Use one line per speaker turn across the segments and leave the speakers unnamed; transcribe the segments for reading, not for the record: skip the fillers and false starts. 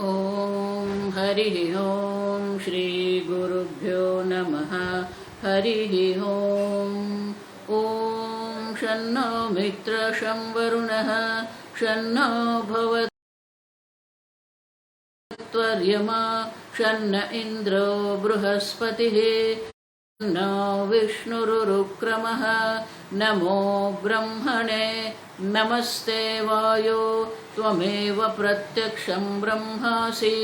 ओम हरि ओम श्री गुरुभ्यो नमः। हरि ओम। ओम शन्नो मित्र शं वरुणः शन्नो भवत्वर्यमा शन्न इन्द्रो बृहस्पतिः नो विष्णुरुक्रमः। नमो ब्रह्मणे नमस्ते वायो त्वमेव प्रत्यक्षं ब्रह्मासि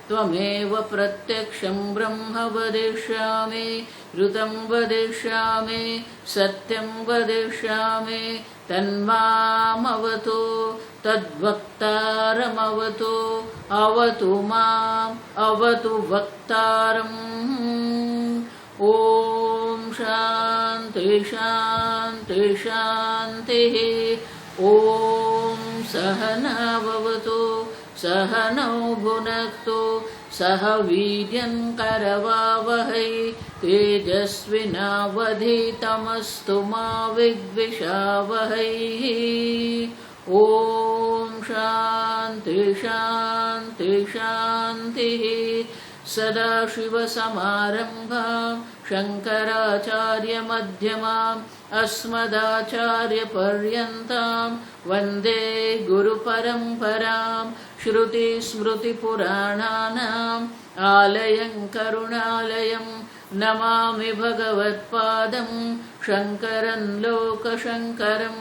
त्वमेव प्रत्यक्षं ब्रह्म वदिष्यामि ऋतं वदिष्यामि सत्यं वदिष्यामि तन्मामवतु तद्वक्तारमवतु अवतु माम् अवतु वक्तारम्। ओम शांति शांति शांतिः। ओम सहना भवतु सहनौ भुनक्तु सह वीर्यं करवावहै तेजस्विनावधीतमस्तु मा विद्विषावहै। ओम शांति शांति शांतिः। सदाशिवसमारम्भां शङ्कराचार्यमध्यमाम् अस्मदाचार्यपर्यन्तां वन्दे गुरुपरम्परां। श्रुतिस्मृतिपुराणानाम् आलयं करुणालयं नमामि भगवत्पादं शङ्करं लोकशङ्करं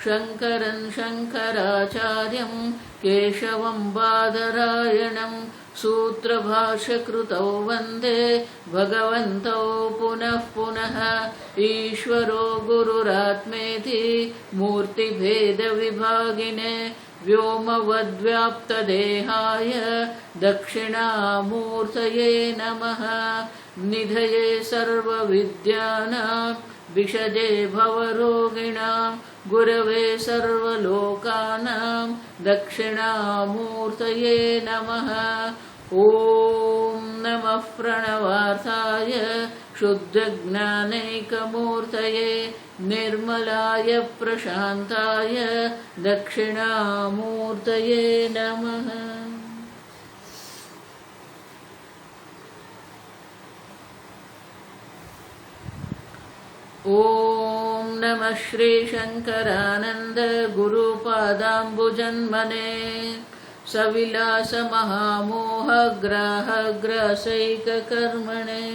शङ्करं शङ्कराचार्यं केशवं बादरायणं सूत्रभाष्यकृतौ वन्दे भगवन्तौ पुनः पुनः। ईश्वरो गुरुरात्मेति मूर्तिभेदविभागिने व्योमवद्व्याप्तदेहाय दक्षिणामूर्तये नमः। निधये सर्वविद्यानां विषजे भवरोगिणां गुरवे सर्वलोकानां दक्षिणामूर्तये नमः। ओम नमः प्रणवार्थाय शुद्धज्ञानैकमूर्तये निर्मलाय प्रशान्ताय दक्षिणामूर्तये नमः। ओम नमः श्री शंकरानंद गुरुपादाम्बुजन्मने सविलास महामोह ग्राह ग्रासैक कर्मणे।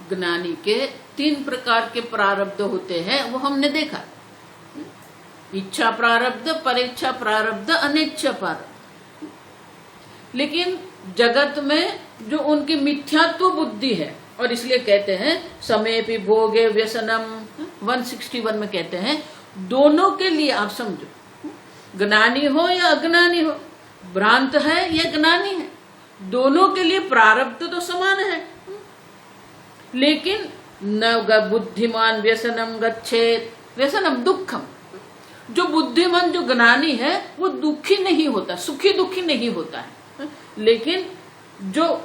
ज्ञानी के 3 प्रकार के प्रारब्ध होते हैं, वो हमने देखा। इच्छा प्रारब्ध, परेच्छा प्रारब्ध, अनिच्छा प्रारब्ध। लेकिन जगत में जो उनकी मिथ्यात्व बुद्धि है, और इसलिए कहते हैं समेपि भोगे व्यसनम 161 में कहते हैं दोनों के लिए आप समझो, ज्ञानी हो या अज्ञानी हो, भ्रांत है या ज्ञानी है, दोनों के लिए प्रारब्ध तो समान है। लेकिन न बुद्धिमान व्यसनम गच्छेत, व्यसनम दुखम। जो बुद्धिमान जो ज्ञानी है वो दुखी नहीं होता, सुखी दुखी नहीं होता है। लेकिन जो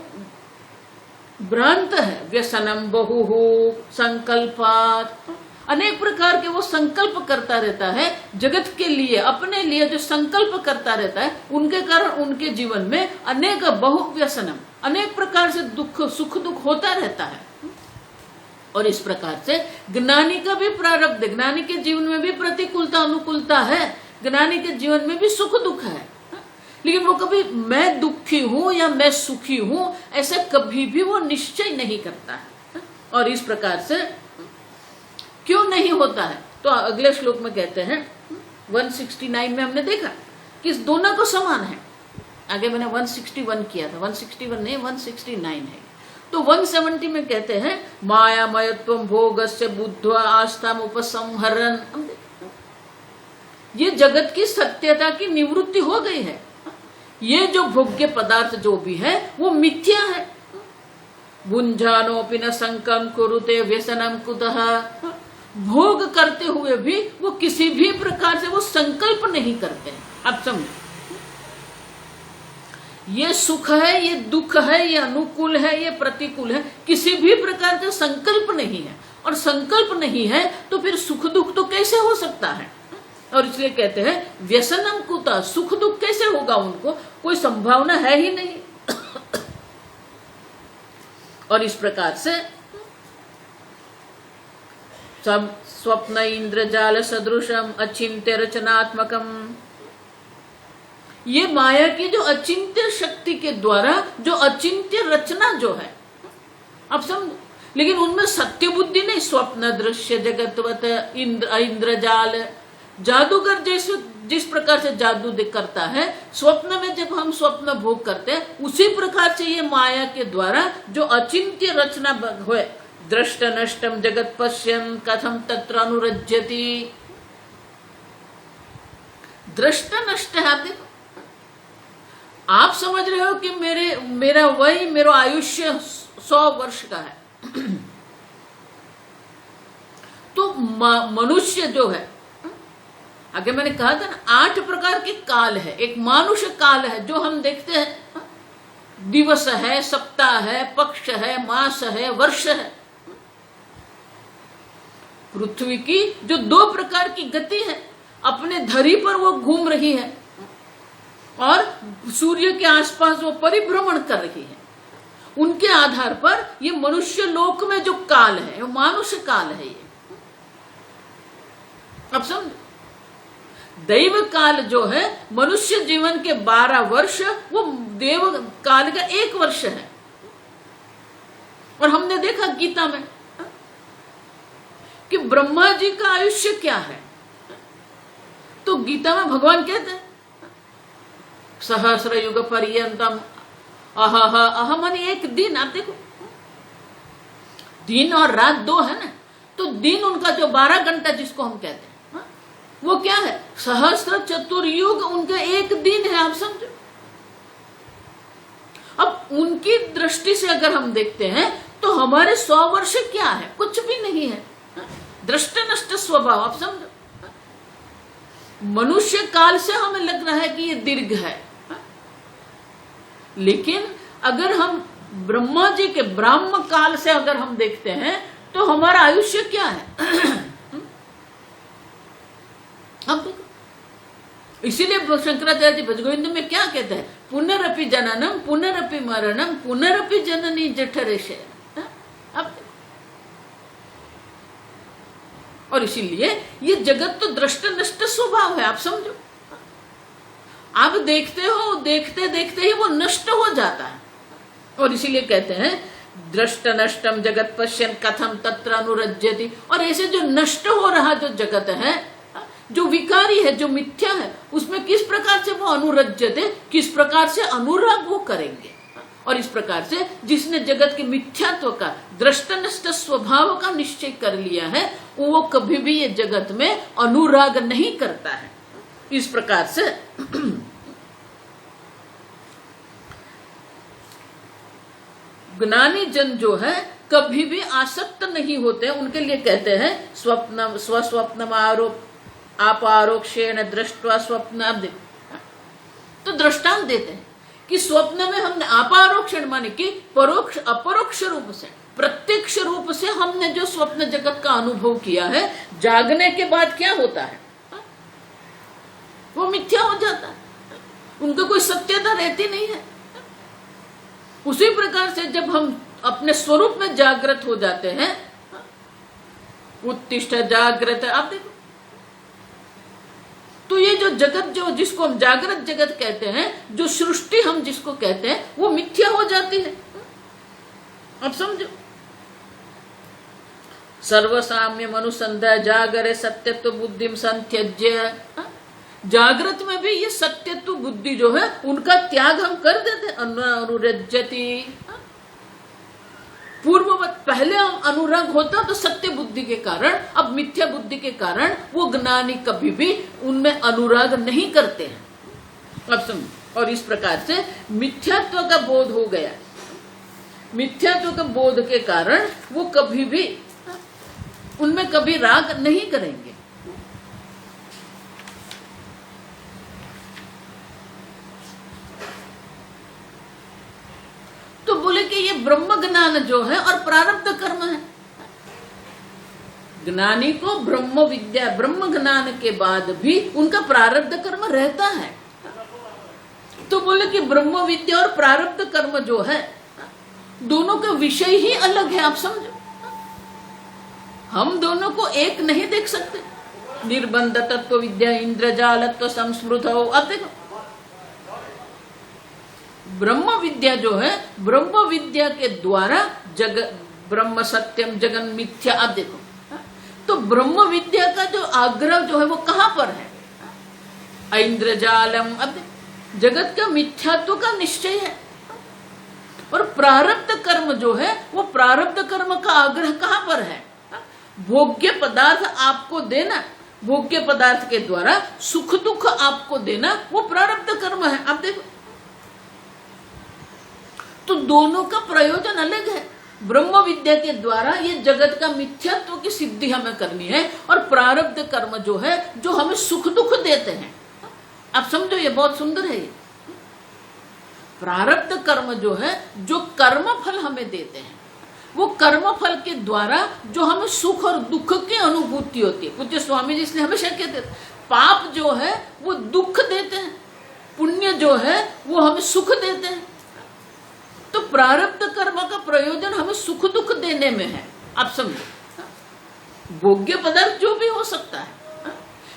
भ्रांत है व्यसनम बहुहु संकल्पात, अनेक प्रकार के वो संकल्प करता रहता है जगत के लिए, अपने लिए जो संकल्प करता रहता है, उनके कारण उनके जीवन में अनेक बहु व्यसनम, अनेक प्रकार से दुख सुख दुख होता रहता है। और इस प्रकार से ज्ञानी का भी प्रारब्ध, ज्ञानी के जीवन में भी प्रतिकूलता अनुकूलता है, ज्ञानी के जीवन में भी सुख दुख है। लेकिन वो कभी मैं दुखी हूं या मैं सुखी हूं ऐसा कभी भी वो निश्चय नहीं करता है। और इस प्रकार से क्यों नहीं होता है, तो अगले श्लोक में कहते हैं 169 में हमने देखा कि इस दोनों को समान है। आगे मैंने 161 किया था, 161 नहीं 169 है। तो 170 में कहते हैं मायामयत्व भोगस्य बुद्ध्वा आस्थाम उपसंहरन्। ये जगत की सत्यता की निवृत्ति हो गई है। ये जो भोग्य पदार्थ जो भी है वो मिथ्या है। भुंजानोपि न संकम कुरुते व्यसनम कुतः। भोग करते हुए भी वो किसी भी प्रकार से वो संकल्प नहीं करते हैं। आप समझो, ये सुख है, ये दुख है, ये अनुकूल है, ये प्रतिकूल है, किसी भी प्रकार का संकल्प नहीं है। और संकल्प नहीं है तो फिर सुख दुख तो कैसे हो सकता है? और इसलिए कहते हैं व्यसनम कुता, सुख दुख कैसे होगा उनको, कोई संभावना है ही नहीं। और इस प्रकार से सब स्वप्न इंद्रजाल सदृशम अचिंत्य रचनात्मकम, ये माया की जो अचिंत्य शक्ति के द्वारा जो अचिंत्य रचना जो है, अब समझो, लेकिन उनमें सत्य बुद्धि नहीं। स्वप्न दृश्य जगतवत इंद्रजाल, जादूगर जैसे जिस प्रकार से जादू करता है, स्वप्न में जब हम स्वप्न भोग करते हैं उसी प्रकार से ये माया के द्वारा जो अचिंत्य रचना हुए, दृष्ट नष्टम जगत पश्यन कथम तत्र अनुरज्यति, दृष्ट नष्ट है। आप देखो, आप समझ रहे हो कि मेरा आयुष्य 100 वर्ष का है, तो मनुष्य जो है, आगे मैंने कहा था ना 8 प्रकार के काल है। एक मानुष काल है जो हम देखते हैं, दिवस है, सप्ताह है, पक्ष है, मास है, वर्ष है। पृथ्वी की जो 2 प्रकार की गति है, अपने धरी पर वो घूम रही है और सूर्य के आसपास वो परिभ्रमण कर रही है। उनके आधार पर ये मनुष्य लोक में जो काल है वो मानुष काल है। ये अब समझो, दैव काल जो है मनुष्य जीवन के 12 वर्ष, वो देव काल का 1 वर्ष है। और हमने देखा गीता में कि ब्रह्मा जी का आयुष्य क्या है, तो गीता में भगवान कहते हैं सहस्र युग पर्यंतम अह मानी 1 दिन। आप देखो, दिन और रात 2 है ना, तो दिन उनका जो 12 घंटा जिसको हम कहते हैं, वो क्या है? सहस्र चतुर्युग उनका 1 दिन है। आप समझो, अब उनकी दृष्टि से अगर हम देखते हैं तो हमारे 100 वर्ष क्या है? कुछ भी नहीं है, दृष्ट नष्ट स्वभाव। आप समझो, मनुष्य काल से हमें लग रहा है कि ये दीर्घ है, लेकिन अगर हम ब्रह्मा जी के ब्राह्म काल से अगर हम देखते हैं तो हमारा आयुष्य क्या है? अब देखो, इसीलिए शंकराचार्य जी भजगोविंद में क्या कहते हैं? पुनरपि जननम पुनरपि मरणम पुनरपि जननी जठरे शयनम। अब और इसीलिए ये जगत तो दृष्ट नष्ट स्वभाव है। आप समझो, आप देखते हो, देखते देखते ही वो नष्ट हो जाता है। और इसीलिए कहते हैं दृष्ट नष्टम जगत पश्यन कथम तत्र अनुरज्यति। और ऐसे जो नष्ट हो रहा जो जगत है, जो विकारी है, जो मिथ्या है, उसमें किस प्रकार से वो अनुरज्यते, किस प्रकार से अनुराग वो करेंगे। और इस प्रकार से जिसने जगत के मिथ्यात्व का, दृष्ट नष्ट स्वभाव का निश्चय कर लिया है, वो कभी भी ये जगत में अनुराग नहीं करता है। इस प्रकार से ज्ञानी जन जो है कभी भी आसक्त नहीं होते। उनके लिए कहते हैं स्वप्न स्वस्वप्न आपारोक्षेण दृष्टवा स्वप्न। तो दृष्टांत देते हैं कि स्वप्न में हमने आपारोक्षण माने कि परोक्ष अपरोक्ष रूप से, प्रत्यक्ष रूप से हमने जो स्वप्न जगत का अनुभव किया है, जागने के बाद क्या होता है? वो मिथ्या हो जाता है, उनका कोई सत्यता रहती नहीं है। उसी प्रकार से जब हम अपने स्वरूप में जागृत हो जाते हैं, उत्तिष्ठ जागृत, आप देखो, तो ये जो जगत जो जिसको हम जागृत जगत कहते हैं, जो सृष्टि हम जिसको कहते हैं, वो मिथ्या हो जाती है। अब समझो, सर्वसाम्य अनुसंध्या जागरे सत्यत्व बुद्धिम संत्यज्य। जागृत में भी ये सत्यत्व बुद्धि जो है उनका त्याग हम कर देते हैं। अनुरज्यति, पूर्ववत पहले हम अनुराग होता तो सत्य बुद्धि के कारण, अब मिथ्या बुद्धि के कारण वो ज्ञानी कभी भी उनमें अनुराग नहीं करते हैं। अब समझो, और इस प्रकार से मिथ्यात्व का बोध हो गया। मिथ्यात्व का बोध के कारण वो कभी भी उनमें कभी राग नहीं करेंगे। तो बोले कि ये ब्रह्म ज्ञान जो है और प्रारब्ध कर्म है। ज्ञानी को ब्रह्म विद्या, ब्रह्म ज्ञान के बाद भी उनका प्रारब्ध कर्म रहता है। तो बोले कि ब्रह्म विद्या और प्रारब्ध कर्म जो है दोनों का विषय ही अलग है। आप समझो, हम दोनों को एक नहीं देख सकते। निर्बंध तत्व विद्या इंद्रजालत्व संस्मृत हो। अब देखो, ब्रह्म विद्या जो है, ब्रह्म विद्या के द्वारा ब्रह्म सत्यम जगन मिथ्या। अब देखो, तो ब्रह्म विद्या का जो आग्रह जो है वो कहां पर है? इंद्रजालम। अब जगत का मिथ्यात्व का निश्चय है। और प्रारब्ध कर्म जो है वो प्रारब्ध कर्म का आग्रह कहां पर है? भोग्य पदार्थ आपको देना, भोग्य पदार्थ के द्वारा सुख दुख आपको देना, वो प्रारब्ध कर्म है। आप देखो, तो दोनों का प्रयोजन अलग है। ब्रह्म विद्या के द्वारा ये जगत का मिथ्यात्व की सिद्धि हमें करनी है, और प्रारब्ध कर्म जो है जो हमें सुख दुख देते हैं। आप समझो, ये बहुत सुंदर है। ये प्रारब्ध कर्म जो है जो कर्म फल हमें देते हैं, वो कर्म फल के द्वारा जो हमें सुख और दुख की अनुभूति होती है। पूज्य स्वामी जी इसलिए हमेशा कहते हैं, पाप जो है वो दुख देते हैं, पुण्य जो है वो हमें सुख देते हैं। तो प्रारब्ध कर्म का प्रयोजन हमें सुख दुख देने में है। आप समझो, भोग्य पदार्थ जो भी हो सकता है,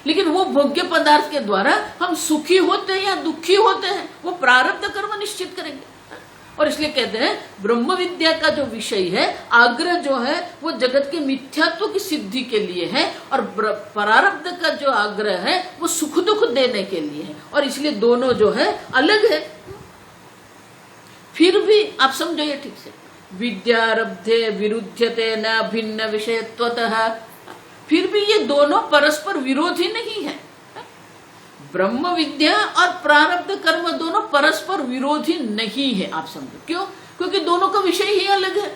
लेकिन वो भोग्य पदार्थ के द्वारा हम सुखी होते हैं या दुखी होते हैं, वो प्रारब्ध कर्म निश्चित करेंगे। और इसलिए कहते हैं ब्रह्म विद्या का जो विषय है, आग्रह जो है वो जगत के मिथ्यात्व की सिद्धि के लिए है, और प्रारब्ध का जो आग्रह है वो सुख दुख देने के लिए है। और इसलिए दोनों जो है अलग है। फिर भी आप समझो ये ठीक से, विद्यारब्धे विरुध्यते न भिन्न विषयत्वतः। फिर भी ये दोनों परस्पर विरोधी नहीं है। ब्रह्म विद्या और प्रारब्ध कर्म दोनों परस्पर विरोधी नहीं है। आप समझो क्यों? क्योंकि दोनों का विषय ही अलग है।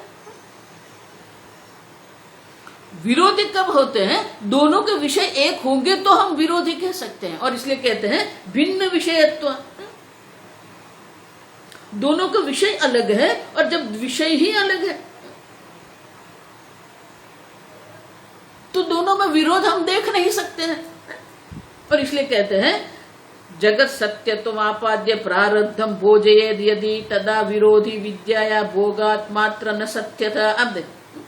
विरोधी कब होते हैं? दोनों के विषय एक होंगे तो हम विरोधी कह सकते हैं। और इसलिए कहते हैं भिन्न विषयत्व। दोनों का विषय अलग है, और जब विषय ही अलग है तो दोनों में विरोध हम देख नहीं सकते हैं। और इसलिए कहते हैं जगत सत्यत्व आपाद्य प्रारब्धम भोजयेद यदि तदा विरोधी विद्या या भोगात मात्र न सत्यता। अब देखो,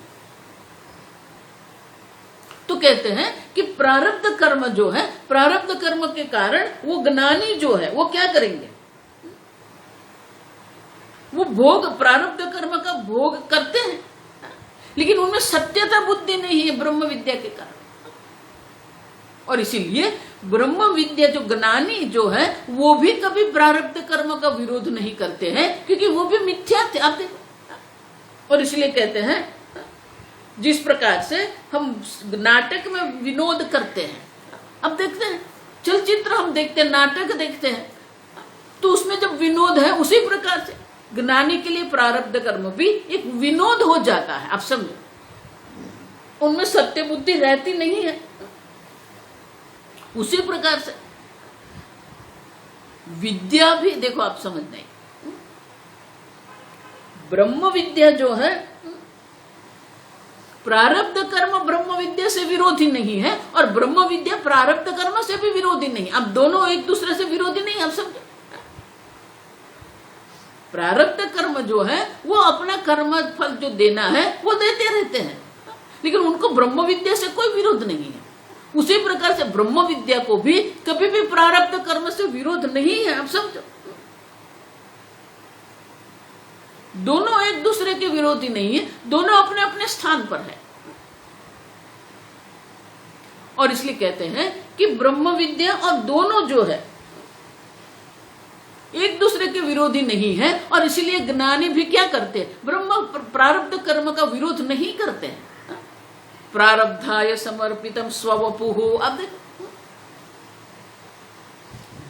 तो कहते हैं कि प्रारब्ध कर्म जो है, प्रारब्ध कर्म के कारण वो ज्ञानी जो है वो क्या करेंगे? वो भोग, प्रारब्ध कर्म का भोग करते हैं, लेकिन उनमें सत्यता बुद्धि नहीं है ब्रह्म विद्या के कारण। और इसीलिए ब्रह्म विद्या जो ज्ञानी जो है वो भी कभी प्रारब्ध कर्म का विरोध नहीं करते हैं, क्योंकि वो भी मिथ्या थे। आप देखो, और इसलिए कहते हैं जिस प्रकार से हम नाटक में विनोद करते हैं, अब देखते हैं चलचित्र हम देखते हैं, नाटक देखते हैं, तो उसमें जब विनोद है उसी प्रकार से ज्ञानी के लिए प्रारब्ध कर्म भी एक विनोद हो जाता है। आप समझो, उनमें सत्य बुद्धि रहती नहीं है। उसी प्रकार से विद्या भी देखो, आप समझ नहीं, ब्रह्म विद्या जो है प्रारब्ध कर्म ब्रह्म विद्या से विरोधी नहीं है, और ब्रह्म विद्या प्रारब्ध कर्म से भी विरोधी नहीं। अब दोनों एक दूसरे से विरोधी नहीं। आप समझो, प्रारब्ध कर्म जो है वो अपना कर्म फल जो देना है वो देते रहते हैं, लेकिन उनको ब्रह्म विद्या से कोई विरोध नहीं है। उसी प्रकार से ब्रह्म विद्या को भी कभी भी प्रारब्ध कर्म से विरोध नहीं है। आप समझो, दोनों एक दूसरे के विरोधी नहीं है, दोनों अपने अपने स्थान पर है। और इसलिए कहते हैं कि ब्रह्म विद्या और दोनों जो है एक दूसरे के विरोधी नहीं है। और इसीलिए ज्ञानी भी क्या करते हैं? ब्रह्म प्रारब्ध कर्म का विरोध नहीं करते हैं। प्रारब्धाय समर्पितम स्ववपुः। अब देखो,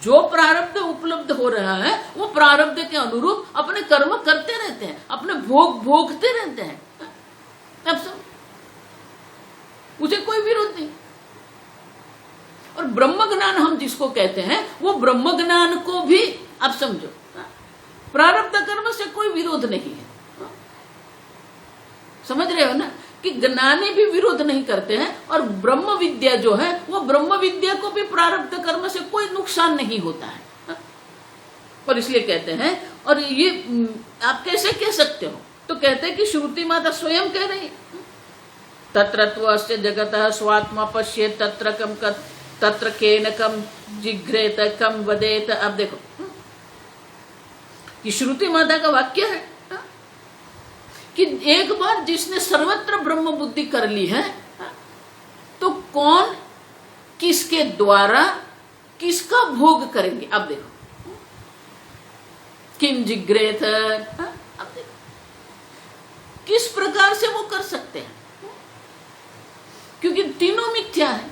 जो प्रारब्ध उपलब्ध हो रहा है वो प्रारब्ध के अनुरूप अपने कर्म करते रहते हैं, अपने भोग भोगते रहते हैं। अब सब ब्रह्म ज्ञान हम जिसको कहते हैं वो ब्रह्म ज्ञान को भी आप समझो प्रारब्ध कर्म से कोई विरोध नहीं है। समझ रहे हो ना कि ज्ञानी भी विरोध नहीं करते हैं और ब्रह्म विद्या जो है वो ब्रह्म विद्या को भी प्रारब्ध कर्म से कोई नुकसान नहीं होता है। और इसलिए कहते हैं, और ये आप कैसे कह सकते हो, तो कहते हैं कि श्रुति माता स्वयं कह रही तत्रत्वस्य जगतः स्वात्मा पश्येत तत्र केन कम जिघ्रेत कम वदेत। अब देखो ये श्रुति माता का वाक्य है कि एक बार जिसने सर्वत्र ब्रह्म बुद्धि कर ली है तो कौन किसके द्वारा किसका भोग करेंगे। अब देखो किम जिग्रेथ, अब देखो किस प्रकार से वो कर सकते हैं, क्योंकि तीनों मिथ्या है।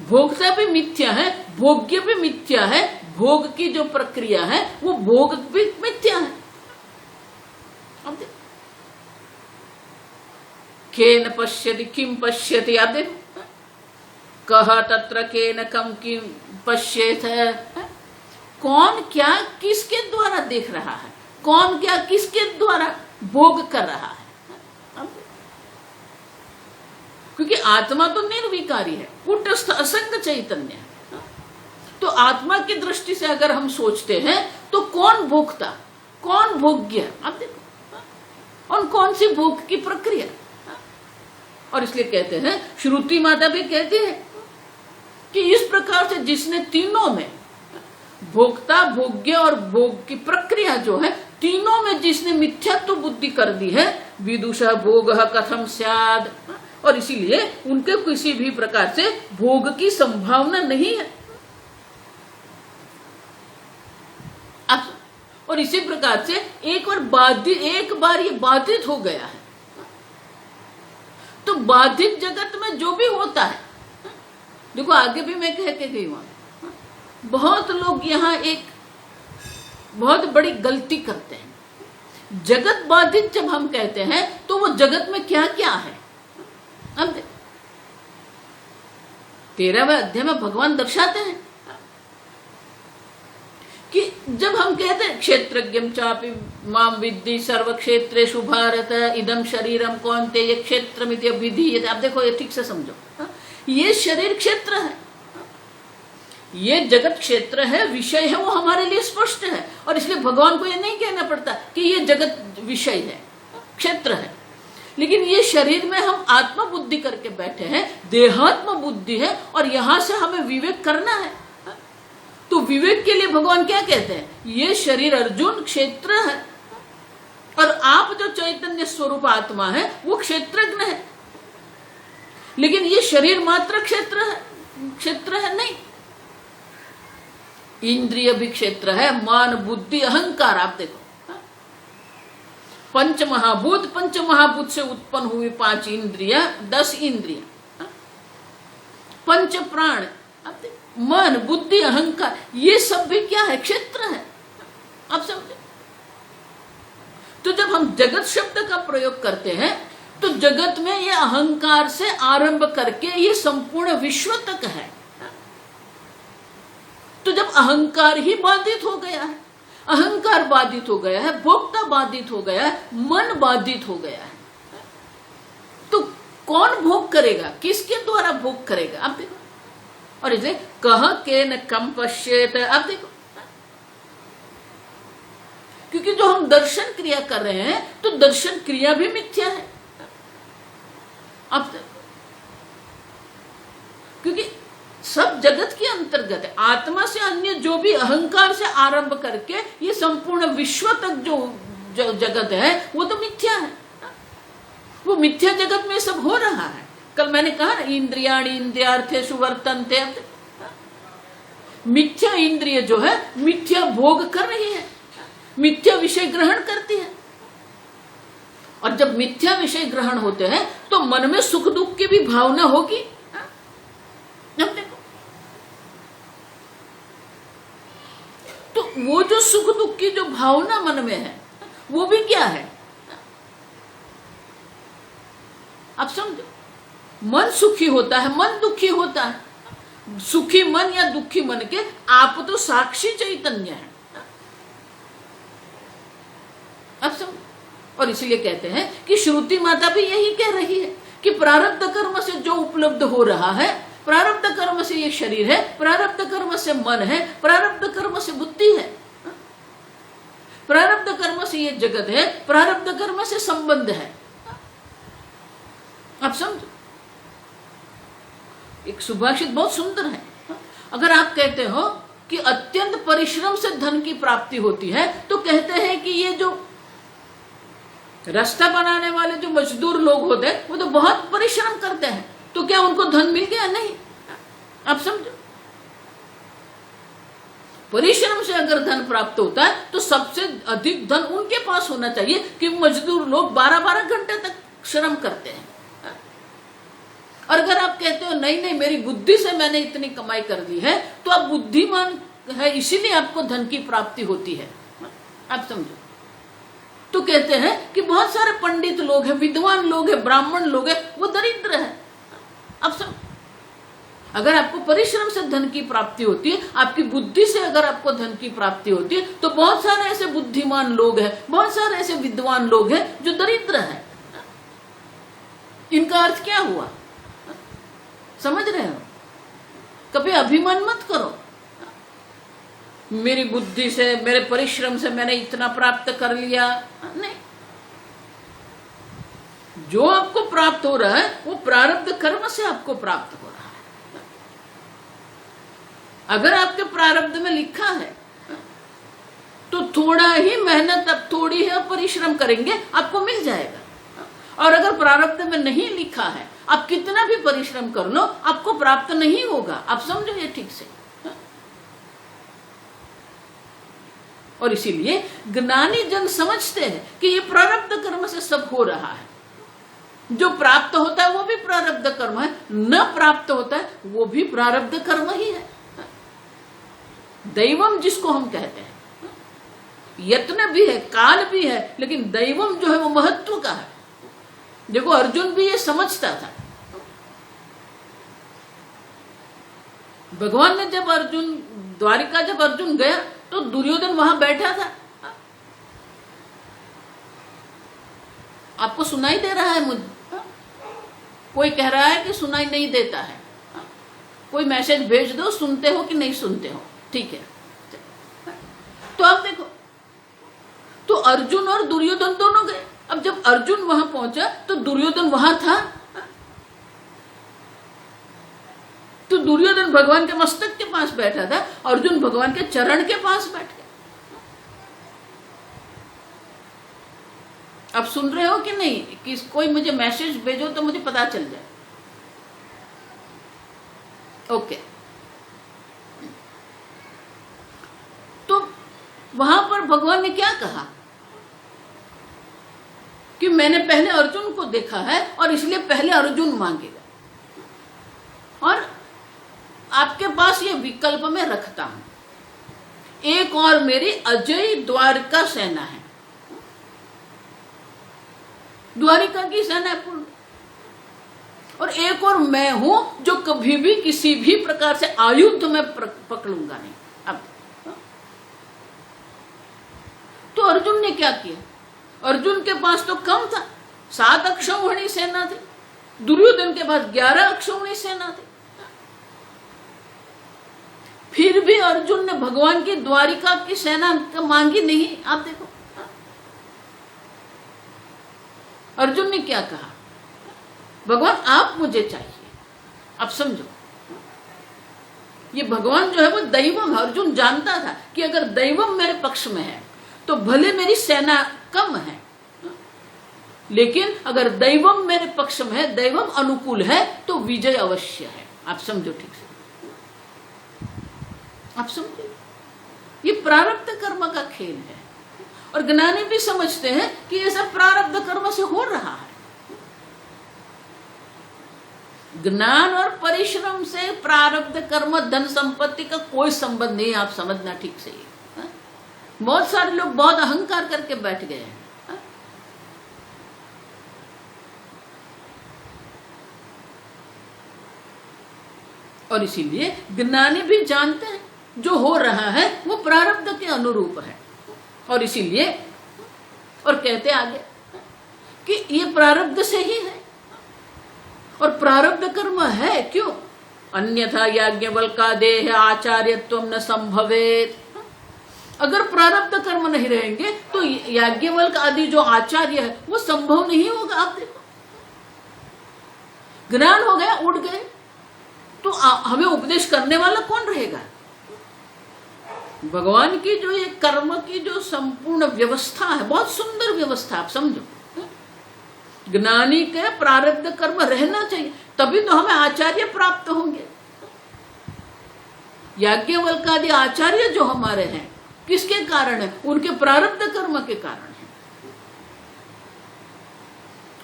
भोक्ता भी मिथ्या है, भोग्य भी मिथ्या है, भोग की जो प्रक्रिया है वो भोग भी मिथ्या है। अब देखो केन पश्यति किम पश्यति, आप देखो कह तत्र केन कम किम पश्येत है, कौन क्या किसके द्वारा देख रहा है, कौन क्या किसके द्वारा भोग कर रहा है। क्योंकि आत्मा तो निर्विकारी है, कूटस्थ असंग चैतन्य है। तो आत्मा की दृष्टि से अगर हम सोचते हैं तो कौन भोगता कौन भोग्य, आप देखो, और कौन सी भोग की प्रक्रिया। और इसलिए कहते हैं, श्रुति माता भी कहती है कि इस प्रकार से जिसने तीनों में भोक्ता भोग्य और भोग की प्रक्रिया जो है तीनों में जिसने मिथ्यात्व बुद्धि कर दी है, विदुषा भोग कथम स्याद, और इसीलिए उनके किसी भी प्रकार से भोग की संभावना नहीं है। और इसी प्रकार से एक बार ये बाधित हो गया है तो बाधित जगत में जो भी होता है, देखो आगे भी मैं कह के गई हूं, बहुत लोग यहाँ एक बहुत बड़ी गलती करते हैं। जगत बाधित जब हम कहते हैं तो वो जगत में क्या क्या है। अब 13वें अध्याय में भगवान दर्शाते हैं कि जब हम कहते हैं क्षेत्रज्ञम चापि माम विद्धि सर्व क्षेत्रेषु भारत इदम शरीरम कौन्तेय क्षेत्रमिति अभिधीयते। आप देखो ये ठीक से समझो, ये शरीर क्षेत्र है, ये जगत क्षेत्र है, विषय है, वो हमारे लिए स्पष्ट है। और इसलिए भगवान को ये नहीं कहना पड़ता कि ये जगत विषय है, क्षेत्र है। लेकिन ये शरीर में हम आत्मा बुद्धि करके बैठे हैं, देहात्म बुद्धि है, और यहां से हमें विवेक करना है। तो विवेक के लिए भगवान क्या कहते हैं, ये शरीर अर्जुन क्षेत्र है और आप जो चैतन्य स्वरूप आत्मा है वो क्षेत्रज्ञ है। लेकिन ये शरीर मात्र क्षेत्र है नहीं, इंद्रिय भी क्षेत्र है, मान बुद्धि अहंकार। आप देखो पंच महाभूत से उत्पन्न हुई 5 इंद्रिया, 10 इंद्रिया, पंच प्राण, मन बुद्धि अहंकार, ये सब भी क्या है, क्षेत्र है। आप समझे। तो जब हम जगत शब्द का प्रयोग करते हैं तो जगत में ये अहंकार से आरंभ करके ये संपूर्ण विश्व तक है। तो जब अहंकार ही बाधित हो गया है, अहंकार बाधित हो गया है, भोक्ता बाधित हो गया है, मन बाधित हो गया है, तो कौन भोग करेगा, किसके द्वारा भोग करेगा। आप देखो, और इसे कह के न कम पश्येत। आप देखो, क्योंकि जो हम दर्शन क्रिया कर रहे हैं तो दर्शन क्रिया भी मिथ्या है। अब क्योंकि सब जगत के अंतर्गत है, आत्मा से अन्य जो भी अहंकार से आरंभ करके ये संपूर्ण विश्व तक जो जगत है वो तो मिथ्या है। वो मिथ्या जगत में सब हो रहा है। कल मैंने कहा ना, इंद्रियाणि इंद्रियार्थेषु वर्तन्ते। मिथ्या इंद्रिय जो है मिथ्या भोग कर रही है, मिथ्या विषय ग्रहण करती है। और जब मिथ्या विषय ग्रहण होते हैं तो मन में सुख दुख की भी भावना होगी। तो वो जो सुख दुख की जो भावना मन में है वो भी क्या है, आप समझो। मन सुखी होता है, मन दुखी होता है। सुखी मन या दुखी मन के आप तो साक्षी चैतन्य हैं। अब समझ। और इसलिए कहते हैं कि श्रुति माता भी यही कह रही है कि प्रारब्ध कर्म से जो उपलब्ध हो रहा है, प्रारब्ध कर्म से ये शरीर है, प्रारब्ध कर्म से मन है, प्रारब्ध कर्म से बुद्धि है, प्रारब्ध कर्म से ये जगत है, प्रारब्ध कर्म से संबंध है। आप समझो, एक सुभाषित बहुत सुंदर है। अगर आप कहते हो कि अत्यंत परिश्रम से धन की प्राप्ति होती है, तो कहते हैं कि ये जो रास्ता बनाने वाले जो मजदूर लोग होते हैं वो तो बहुत परिश्रम करते हैं, तो क्या उनको धन मिल गया? नहीं। आप समझो, परिश्रम से अगर धन प्राप्त होता है तो सबसे अधिक धन उनके पास होना चाहिए कि मजदूर लोग 12-12 घंटे तक श्रम करते हैं। और अगर आप कहते हो नहीं नहीं मेरी बुद्धि से मैंने इतनी कमाई कर ली है, तो आप बुद्धिमान है इसीलिए आपको धन की प्राप्ति होती है। आप समझो, तो कहते हैं कि बहुत सारे पंडित लोग हैं, विद्वान लोग हैं, ब्राह्मण लोग हैं, वो दरिद्र है। अब समझ, अगर आपको परिश्रम से धन की प्राप्ति होती है, आपकी बुद्धि से अगर आपको धन की प्राप्ति होती है, तो बहुत सारे ऐसे बुद्धिमान लोग हैं, बहुत सारे ऐसे विद्वान लोग हैं जो दरिद्र हैं। इनका अर्थ क्या हुआ? समझ रहे हो? कभी अभिमान मत करो, मेरी बुद्धि से, मेरे परिश्रम से मैंने इतना प्राप्त कर लिया। नहीं, जो आपको प्राप्त हो रहा है वो प्रारब्ध कर्म से आपको प्राप्त हो रहा है। अगर आपके प्रारब्ध में लिखा है तो थोड़ा ही मेहनत, अब थोड़ी है परिश्रम करेंगे आपको मिल जाएगा। और अगर प्रारब्ध में नहीं लिखा है, आप कितना भी परिश्रम कर लो आपको प्राप्त नहीं होगा। आप समझो ये ठीक से। और इसीलिए ज्ञानी जन समझते हैं कि ये प्रारब्ध कर्म से सब हो रहा है। जो प्राप्त होता है वो भी प्रारब्ध कर्म है, न प्राप्त होता है वो भी प्रारब्ध कर्म ही है। दैवम जिसको हम कहते हैं, यत्न भी है, काल भी है, लेकिन दैवम जो है वो महत्व का है। देखो अर्जुन भी ये समझता था। भगवान ने जब द्वारिका जब अर्जुन गया तो दुर्योधन वहां बैठा था। आपको सुनाई दे रहा है? मुझे कोई कह रहा है कि सुनाई नहीं देता है। कोई मैसेज भेज दो, सुनते हो कि नहीं सुनते हो? ठीक है। तो आप देखो, तो अर्जुन और दुर्योधन दोनों गए। अब जब अर्जुन वहां पहुंचा तो दुर्योधन वहां था। तो दुर्योधन भगवान के मस्तक के पास बैठा था, अर्जुन भगवान के चरण के पास बैठ गया। अब सुन रहे हो कि नहीं? कि कोई मुझे मैसेज भेजो तो मुझे पता चल जाए। ओके। तो वहां पर भगवान ने क्या कहा कि मैंने पहले अर्जुन को देखा है और इसलिए पहले अर्जुन मांगेगा, और आपके पास ये विकल्प में रखता हूं, एक और मेरी अजय द्वारिका सेना है। द्वारिका की सेना है पूर्ण, और एक और मैं हूं जो कभी भी किसी भी प्रकार से आयुध में पकड़ूंगा नहीं। अब तो अर्जुन ने क्या किया? अर्जुन के पास तो कम था, 7 अक्षौहिणी सेना थी। दुर्योधन के पास 11 अक्षौहिणी सेना थी। फिर भी अर्जुन ने भगवान की द्वारिका की सेना मांगी नहीं। आप देखो अर्जुन ने क्या कहा, भगवान आप मुझे चाहिए। अब समझो, ये भगवान जो है वो दैवम। अर्जुन जानता था कि अगर दैवम मेरे पक्ष में है तो भले मेरी सेना कम है, लेकिन अगर दैवम मेरे पक्ष में है, दैवम अनुकूल है, तो विजय अवश्य है। आप समझो ठीक से। आप समझे, ये प्रारब्ध कर्म का खेल है। और ज्ञानी भी समझते हैं कि ये सब प्रारब्ध कर्म से हो रहा है। ज्ञान और परिश्रम से प्रारब्ध कर्म, धन संपत्ति का कोई संबंध नहीं। आप समझना ठीक से। बहुत सारे लोग बहुत अहंकार करके बैठ गए हैं। और इसीलिए ज्ञानी भी जानते हैं जो हो रहा है वो प्रारब्ध के अनुरूप है, और इसीलिए और कहते आगे कि ये प्रारब्ध से ही है, और प्रारब्ध कर्म है क्यों, अन्यथा याज्ञवल्का देह आचार्यत्व न संभवेत। अगर प्रारब्ध कर्म नहीं रहेंगे तो याज्ञवल्क आदि जो आचार्य है वो संभव नहीं होगा। आप देखो, ज्ञान हो गया, उड़ गए, तो हमें उपदेश करने वाला कौन रहेगा? भगवान की जो ये कर्म की जो संपूर्ण व्यवस्था है, बहुत सुंदर व्यवस्था, आप समझो। ज्ञानी के प्रारब्ध कर्म रहना चाहिए, तभी तो हमें आचार्य प्राप्त होंगे। याज्ञवल्क आदि आचार्य जो हमारे हैं किसके कारण है? उनके प्रारब्ध कर्म के कारण है।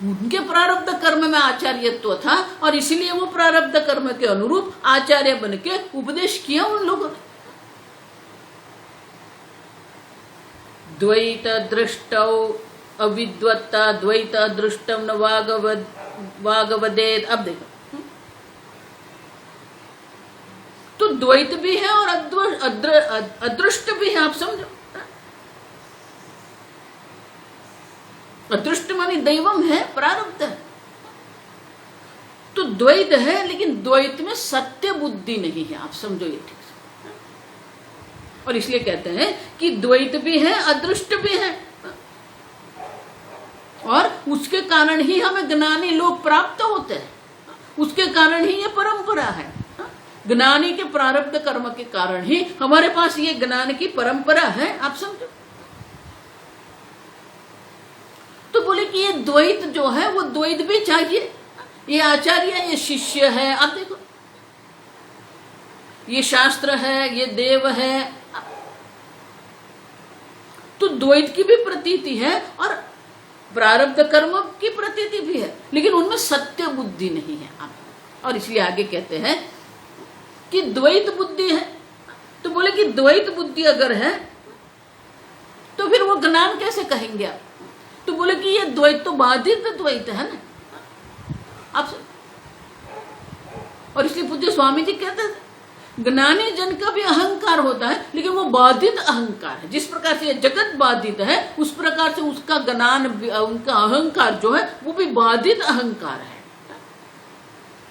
उनके प्रारब्ध कर्म में आचार्यत्व था, और इसीलिए वो प्रारब्ध कर्म के अनुरूप आचार्य बन के उपदेश किया उन लोगों ने। द्वैत दृष्टौ अविद्वत्ता द्वैत दृष्टम न वागवदेत। अब देखो, तो द्वैत भी है और अदृष्ट भी है, आप समझो। अदृष्ट मानी दैवम है, प्रारब्ध है। तो द्वैत है, लेकिन द्वैत में सत्य बुद्धि नहीं है, आप समझो ये ठीक से। और इसलिए कहते हैं कि द्वैत भी है, अदृष्ट भी है, और उसके कारण ही हमें ज्ञानी लोग प्राप्त होते हैं, उसके कारण ही ये परंपरा है। ज्ञानी के प्रारब्ध कर्म के कारण ही हमारे पास ये ज्ञान की परंपरा है, आप समझो। तो बोले कि ये द्वैत जो है वो द्वैत भी चाहिए, ये आचार्य ये शिष्य है, आप देखो, ये शास्त्र है, ये देव है, तो द्वैत की भी प्रतीति है और प्रारब्ध कर्म की प्रतीति भी है, लेकिन उनमें सत्य बुद्धि नहीं है। आप और इसलिए आगे कहते हैं कि द्वैत बुद्धि है। तो बोले कि द्वैत बुद्धि अगर है तो फिर वो ज्ञान कैसे कहेंगे आप? तो बोले कि ये द्वैत तो बाधित द्वैत है ना, आप। और इसलिए पूज्य स्वामी जी कहते थे ज्ञानी जन का भी अहंकार होता है, लेकिन वो बाधित अहंकार है। जिस प्रकार से ये जगत बाधित है, उस प्रकार से उसका ज्ञान, उनका अहंकार जो है वो भी बाधित अहंकार है।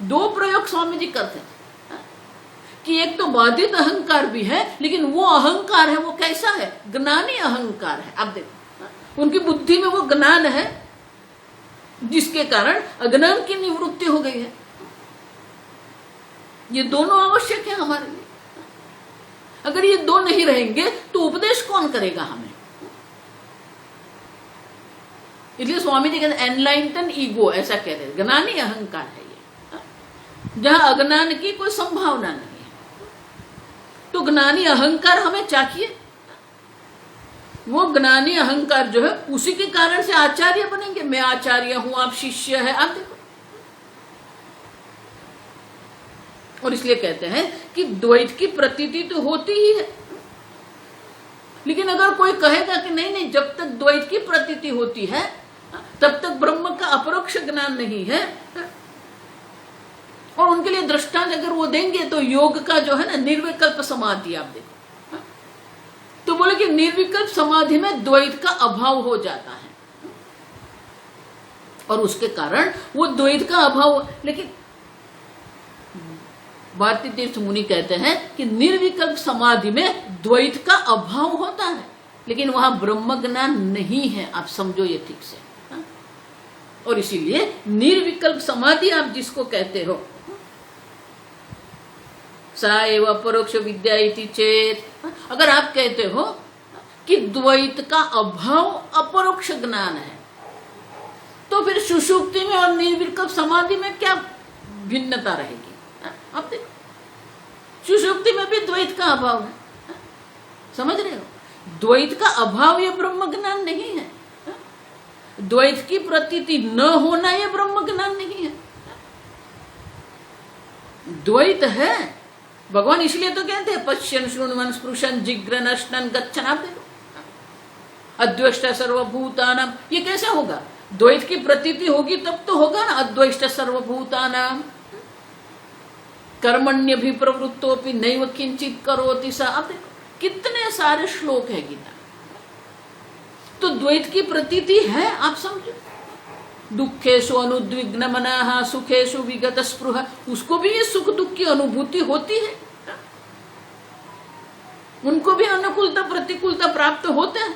दो प्रयोग स्वामी जी करते हैं कि एक तो बाधित अहंकार भी है, लेकिन वो अहंकार है वो कैसा है? ज्ञानी अहंकार है। आप देखो, उनकी बुद्धि में वो ज्ञान है जिसके कारण अज्ञान की निवृत्ति हो गई है। ये दोनों आवश्यक है हमारे लिए। अगर ये दो नहीं रहेंगे तो उपदेश कौन करेगा हमें? इसलिए स्वामी जी कहते हैं एनलाइटन ईगो, ऐसा कह रहे हैं, ज्ञानी अहंकार है ये, जहां अज्ञान की कोई संभावना नहीं है। तो ज्ञानी अहंकार हमें चाहिए। वो ज्ञानी अहंकार जो है उसी के कारण से आचार्य बनेंगे। मैं आचार्य हूं, आप शिष्य है, आप देखो। और इसलिए कहते हैं कि द्वैत की प्रतीति तो होती ही है, लेकिन अगर कोई कहेगा कि नहीं नहीं, जब तक द्वैत की प्रतीति होती है तब तक ब्रह्म का अपरोक्ष ज्ञान नहीं है, और उनके लिए दृष्टांत अगर वो देंगे तो योग का जो है ना निर्विकल्प समाधि, आप देखो। तो बोले कि निर्विकल्प समाधि में द्वैत का अभाव हो जाता है, और उसके कारण वो द्वैत का अभाव। लेकिन भारतीय तीर्थ मुनि कहते हैं कि निर्विकल्प समाधि में द्वैत का अभाव होता है, लेकिन वहां ब्रह्म ज्ञान नहीं है, आप समझो ये ठीक से। और इसीलिए निर्विकल्प समाधि आप जिसको कहते हो, सा एव अपरोक्ष विद्या इति चेत, अगर आप कहते हो कि द्वैत का अभाव अपरोक्ष ज्ञान है, तो फिर सुषुप्ति में और निर्विकल्प समाधि में क्या भिन्नता रहेगी? आप देखो, सुषुप्ति में भी द्वैत का अभाव है, समझ रहे हो? द्वैत का अभाव ये ब्रह्म ज्ञान नहीं है, द्वैत की प्रतीति न होना ये ब्रह्म ज्ञान नहीं है। द्वैत है, भगवान इसलिए तो कहते हैं पश्यन् शृण्वन् स्पृशन् जिघ्रन् अश्नन् गच्छन्। आप देखो, अद्वेष्टा सर्वभूतानां, ये कैसे होगा? द्वैत की प्रतीति होगी तब तो होगा ना, अद्वेष्टा सर्वभूतानां। कर्मण्य भी प्रवृत्तोपि नैव किंचित करोति सा। अब देखो कितने सारे श्लोक है गीता। तो द्वैत की प्रतीति है, आप समझो। दुखेशु अनुद्विग्न मनाः सुखेशु विगत स्पृह, उसको भी ये सुख दुख की अनुभूति होती है, उनको भी अनुकूलता प्रतिकूलता प्राप्त होता है,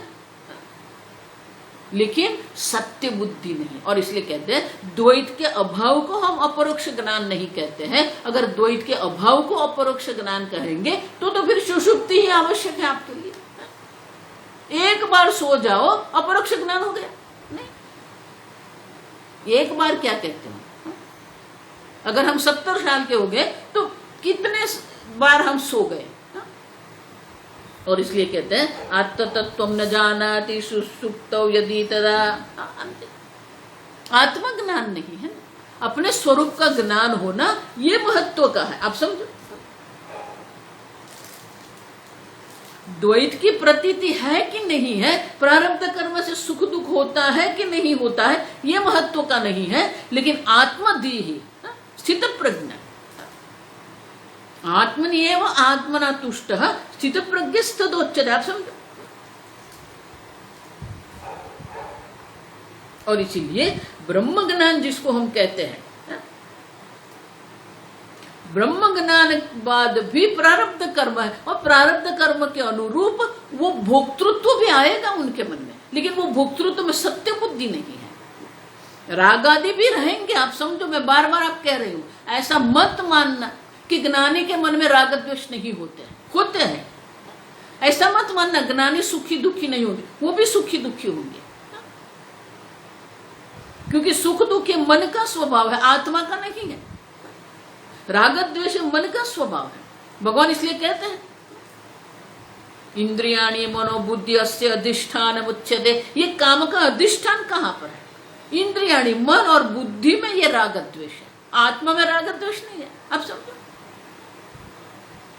लेकिन सत्य बुद्धि नहीं। और इसलिए कहते हैं द्वैत के अभाव को हम अपरोक्ष ज्ञान नहीं कहते हैं। अगर द्वैत के अभाव को अपरोक्ष ज्ञान कहेंगे तो फिर सुषुप्ति ही आवश्यक है आपके लिए। एक बार सो जाओ अपरोक्ष ज्ञान हो गया? नहीं, एक बार क्या कहते हैं? अगर हम 70 साल के हो गए तो कितने बार हम सो गए? और इसलिए कहते हैं आत्मतत्त्वं न जानाति सुषुप्तौ यदि तदा। आत्मज्ञान नहीं है, अपने स्वरूप का ज्ञान होना ये महत्व का है, आप समझो। द्वैत की प्रतीति है कि नहीं है, प्रारब्ध कर्म से सुख दुख होता है कि नहीं होता है, ये महत्व का नहीं है। लेकिन आत्मधि ही स्थित प्रज्ञा, आत्मनिएव आत्मना तुष्टः स्थित प्रज्ञस्तदोच्यते, आप समझो। और इसीलिए ब्रह्म ज्ञान जिसको हम कहते हैं, ब्रह्म ज्ञान बाद भी प्रारब्ध कर्म है, और प्रारब्ध कर्म के अनुरूप वो भोक्तृत्व भी आएगा उनके मन में, लेकिन वो भोक्तृत्व में सत्य बुद्धि नहीं है। राग आदि भी रहेंगे, आप समझो। मैं बार बार आप कह रही हूं, ऐसा मत मानना कि ज्ञानी के मन में राग द्वेष नहीं होते हैं। ऐसा मत मानना ज्ञानी सुखी दुखी नहीं होंगे, वो भी सुखी दुखी होंगे, क्योंकि सुख दुख ये मन का स्वभाव है, आत्मा का नहीं है। राग द्वेष मन का स्वभाव है। भगवान इसलिए कहते हैं इंद्रियाणि मनोबुद्धि अस्य अधिष्ठान उच्यते। ये काम का अधिष्ठान कहां पर है? इंद्रियाणि, मन और बुद्धि में ये राग द्वेष है, आत्मा में राग द्वेष नहीं है, आप समझो।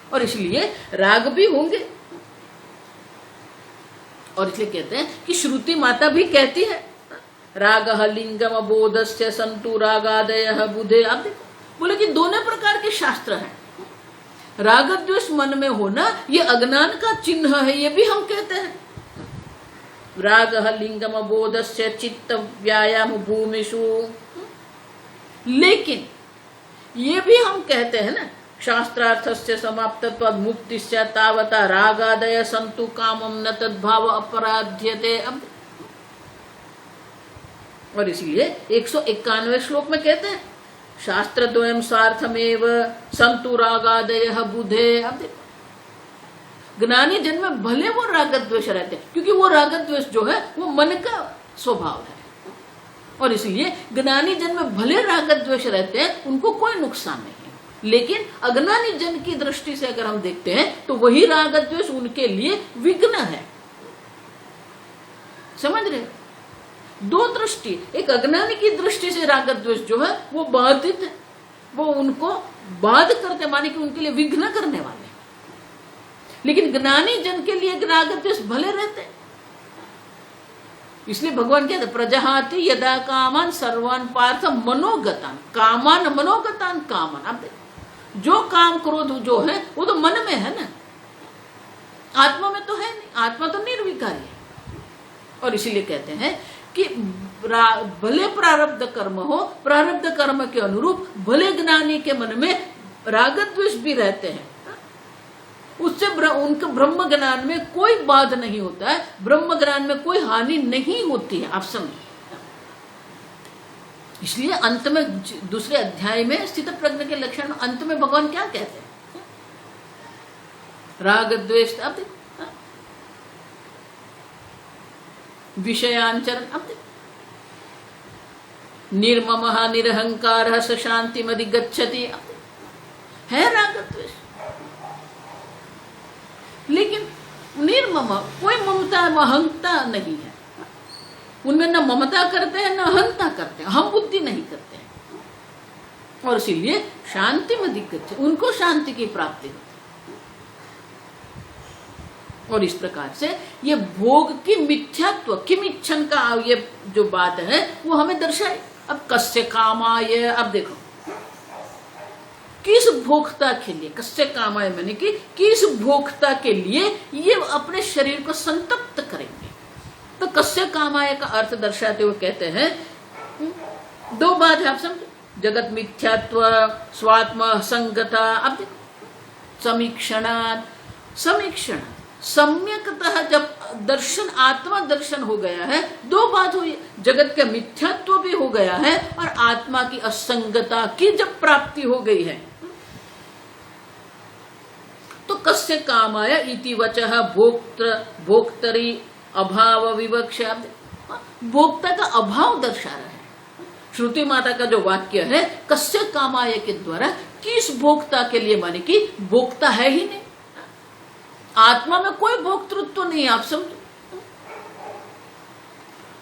और इसलिए राग भी होंगे। और इसलिए कहते हैं कि श्रुति माता भी कहती है रागः लिंगम बोधस्य संतु रागादयः बुधे। आप देखो, बोले कि दोनों प्रकार के शास्त्र हैं। राग द्वेष मन में होना ये अज्ञान का चिन्ह है, ये भी हम कहते हैं। रागः लिंगम बोधस्य चित्त व्यायाम भूमिषु। लेकिन ये भी हम कहते हैं ना, शास्त्रार्थस्य समाप्तत्वाद मुक्तिस्य तावता रागादय संतु कामम न तद्भाव अपराध्यते। अब और इसलिए 191वें श्लोक में कहते हैं शास्त्र द्वयम स्वार्थमेव संतु रागादयः बुधे। अब देखो, ज्ञानी जन में भले वो राग द्वेष रहते हैं, क्योंकि वो राग द्वेष जो है वो मन का स्वभाव है। और इसलिए ज्ञानी जन में भले राग द्वेष रहते हैं, उनको कोई नुकसान नहीं है। लेकिन अज्ञानी जन की दृष्टि से अगर हम देखते हैं तो वही राग द्वेष उनके लिए विघ्न है। समझ रहे? दो दृष्टि, एक अज्ञानी की दृष्टि से राग द्वेष जो है वो बाधित है, वो उनको बाध करते, माने कि उनके लिए विघ्न करने वाले। लेकिन ज्ञानी जन के लिए राग द्वेष भले रहते हैं। इसलिए भगवान कहते प्रजहाति यदा कामान सर्वान पार्थ मनोगतान कामान मनोगतान कामान। आप देखो, जो काम क्रोध जो है वो तो मन में है ना, आत्मा में तो है नहीं, आत्मा तो निर्विकारी है। और इसीलिए कहते हैं कि भले प्रारब्ध कर्म हो, प्रारब्ध कर्म के अनुरूप भले ज्ञानी के मन में राग द्वेष भी रहते हैं, उससे उनके ब्रह्म ज्ञान में कोई बाध नहीं होता है, ब्रह्म ज्ञान में कोई हानि नहीं होती है। आप समझिए, इसलिए अंत में दूसरे अध्याय में स्थित प्रज्ञ के लक्षण अंत में भगवान क्या कहते हैं? राग द्वेष, अब देखो, विषयांचरण, अब देखो, निर्ममः निरहंकारः स शान्तिमधिगच्छति। है राग द्वेष, लेकिन निर्मम, कोई ममता अहंता नहीं है उनमें, न ममता करते हैं न अहंता करते हैं, हम बुद्धि नहीं करते हैं। और इसीलिए शांति में दिक्कत है, उनको शांति की प्राप्ति होती है। और इस प्रकार से ये भोग की मिथ्यात्व किमिच्छन का ये जो बात है वो हमें दर्शाए। अब कस्य कामाय, अब देखो किस भोक्ता के लिए, कस्य कामाय मैंने कि किस भोक्ता के लिए ये अपने शरीर को संतप्त करेंगे। तो कस्य कामाय का अर्थ दर्शाते हुए कहते हैं दो बात है, आप समझे, जगत मिथ्यात्व, स्वात्म संगता। अब देखो समीक्षण सम्यकतः जब दर्शन आत्मा दर्शन हो गया है, दो बात हुई, जगत का मिथ्यात्व भी हो गया है और आत्मा की असंगता की जब प्राप्ति हो गई है, तो कस्य कामाय इति वचः भोक्तरी अभाव विवक्षा। भोक्ता का अभाव दर्शा रहा है। श्रुति माता का जो वाक्य है कस्य कामाय के द्वारा किस भोक्ता के लिए, माने कि भोक्ता है ही नहीं, आत्मा में कोई भोक्तृत्व नहीं, आप समझो।